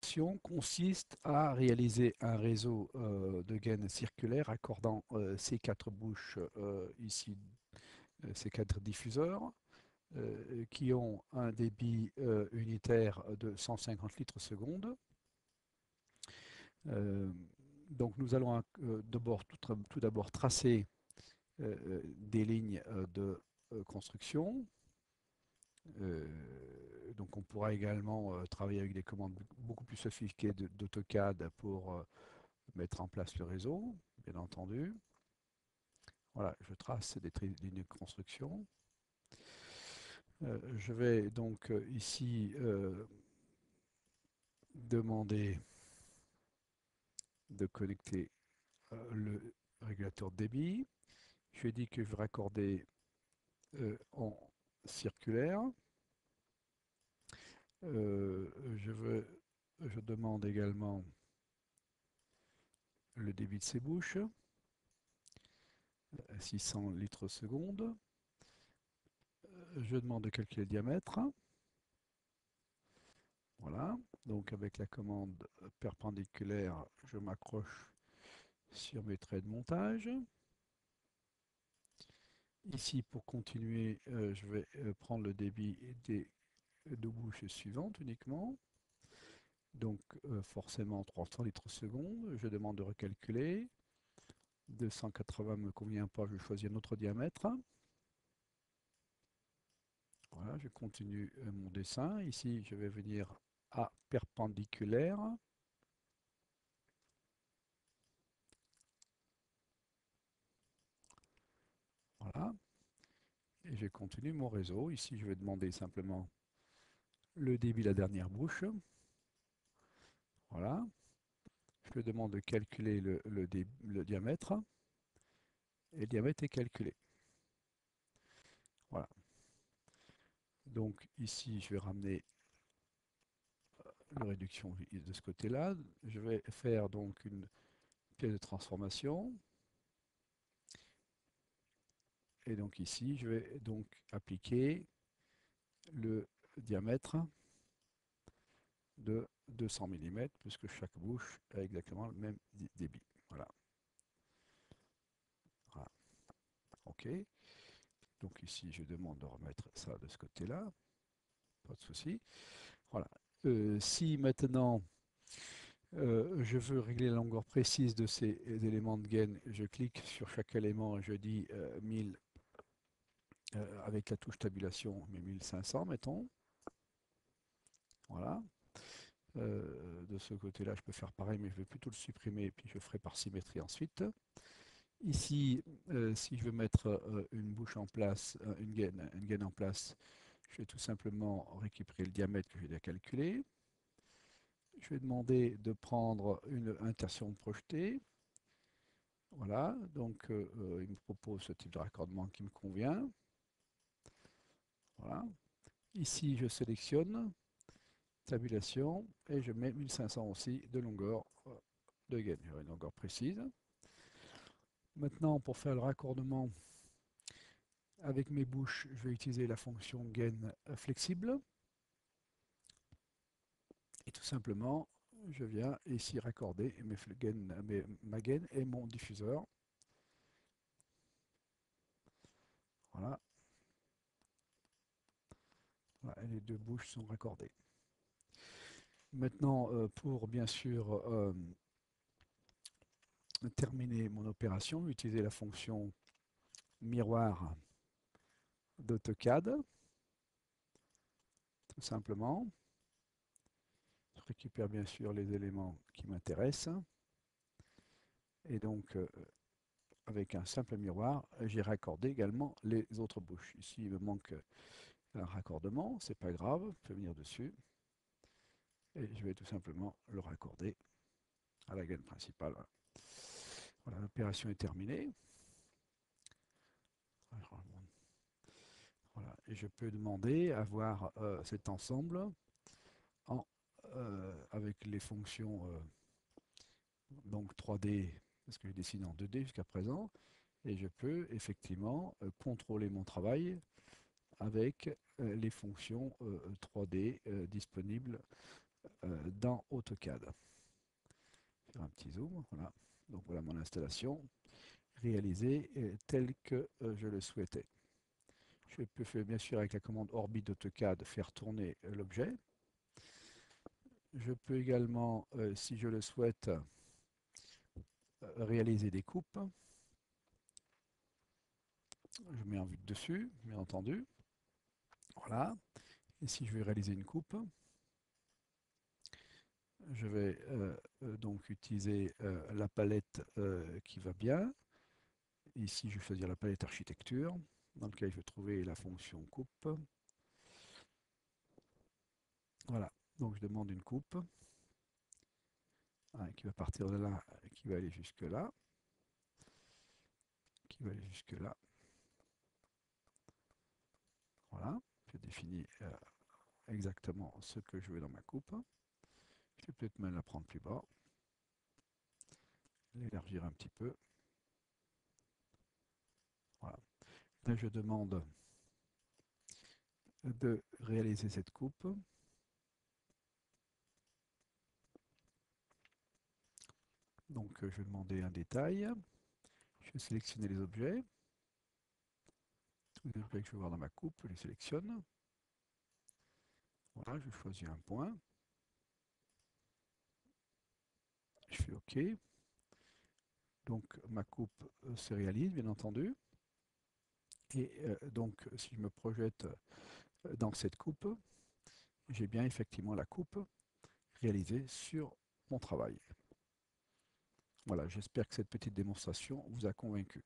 construction consiste à réaliser un réseau de gaines circulaires accordant ces quatre bouches ici, ces quatre diffuseurs, qui ont un débit unitaire de 150 litres seconde. Euh, donc nous allons tout d'abord tracer des lignes de construction. Donc on pourra également travailler avec des commandes beaucoup plus sophistiquées d'AutoCAD pour mettre en place le réseau, bien entendu. Voilà, je trace des lignes de construction. Je vais donc ici demander de connecter le régulateur de débit. Je lui ai dit que je vais raccorder en circulaire. Euh, je, je demande également le débit de ces bouches, 600 litres seconde. Je demande de calculer le diamètre. Voilà, donc avec la commande perpendiculaire, je m'accroche sur mes traits de montage. Ici, pour continuer, je vais prendre le débit des deux bouches suivantes uniquement. Donc forcément 300 litres seconde. Je demande de recalculer. 280 ne me convient pas, je choisis un autre diamètre. Voilà, je continue mon dessin. Ici, je vais venir à perpendiculaire. Voilà. Et je continue mon réseau. Ici, je vais demander simplement le débit de la dernière bouche. Voilà. Je demande de calculer le diamètre. Et le diamètre est calculé. Voilà. Donc ici, je vais ramener la réduction de ce côté-là. Je vais faire donc une pièce de transformation. Et donc ici, je vais donc appliquer le diamètre de 200 mm, puisque chaque bouche a exactement le même débit. Voilà. Voilà. OK. Donc ici, je demande de remettre ça de ce côté-là. Pas de souci. Voilà. Si maintenant je veux régler la longueur précise de ces éléments de gaine, je clique sur chaque élément et je dis 1000 avec la touche tabulation, mais 1500 mettons. Voilà. De ce côté-là, je peux faire pareil, mais je vais plutôt le supprimer et puis je ferai par symétrie ensuite. Ici, si je veux mettre une bouche en place, une gaine en place, je vais tout simplement récupérer le diamètre que j'ai déjà calculé. Je vais demander de prendre une insertion projetée. Voilà, donc il me propose ce type de raccordement qui me convient. Voilà. Ici, je sélectionne tabulation et je mets 1500 aussi de longueur de gaine. J'aurai une longueur précise. Maintenant, pour faire le raccordement avec mes bouches, je vais utiliser la fonction gaine flexible. Et tout simplement, je viens ici raccorder ma gaine et mon diffuseur. Voilà. Voilà, et les deux bouches sont raccordées. Maintenant, pour bien sûr terminer mon opération, utiliser la fonction miroir d'AutoCAD, tout simplement. Je récupère bien sûr les éléments qui m'intéressent. Et donc, avec un simple miroir, j'ai raccordé également les autres bouches. Ici, il me manque un raccordement, c'est pas grave, je peux venir dessus. Et je vais tout simplement le raccorder à la gaine principale. Voilà, l'opération est terminée. Voilà, et je peux demander à voir cet ensemble en, avec les fonctions donc 3D, parce que je dessine en 2D jusqu'à présent, et je peux effectivement contrôler mon travail avec les fonctions 3D disponibles dans AutoCAD. Faire un petit zoom, voilà. Donc voilà mon installation réalisée telle que je le souhaitais. Je peux bien sûr avec la commande Orbit d'AutoCAD faire tourner l'objet. Je peux également, si je le souhaite, réaliser des coupes. Je mets en vue de dessus, bien entendu. Voilà. Et si je veux réaliser une coupe, je vais donc utiliser la palette qui va bien. Ici, je vais choisir la palette architecture, dans laquelle je vais trouver la fonction coupe. Voilà, donc je demande une coupe qui va partir de là, qui va aller jusque là, qui va aller jusque là. Voilà, je définis exactement ce que je veux dans ma coupe. Je vais peut-être même la prendre plus bas, l'élargir un petit peu. Voilà. Là, je demande de réaliser cette coupe. Donc, je vais demander un détail. Je vais sélectionner les objets. Tous les objets que je veux voir dans ma coupe, je les sélectionne. Voilà, je choisis un point. Je fais OK. Donc, ma coupe se réalise, bien entendu. Et donc, si je me projette dans cette coupe, j'ai bien effectivement la coupe réalisée sur mon travail. Voilà, j'espère que cette petite démonstration vous a convaincu.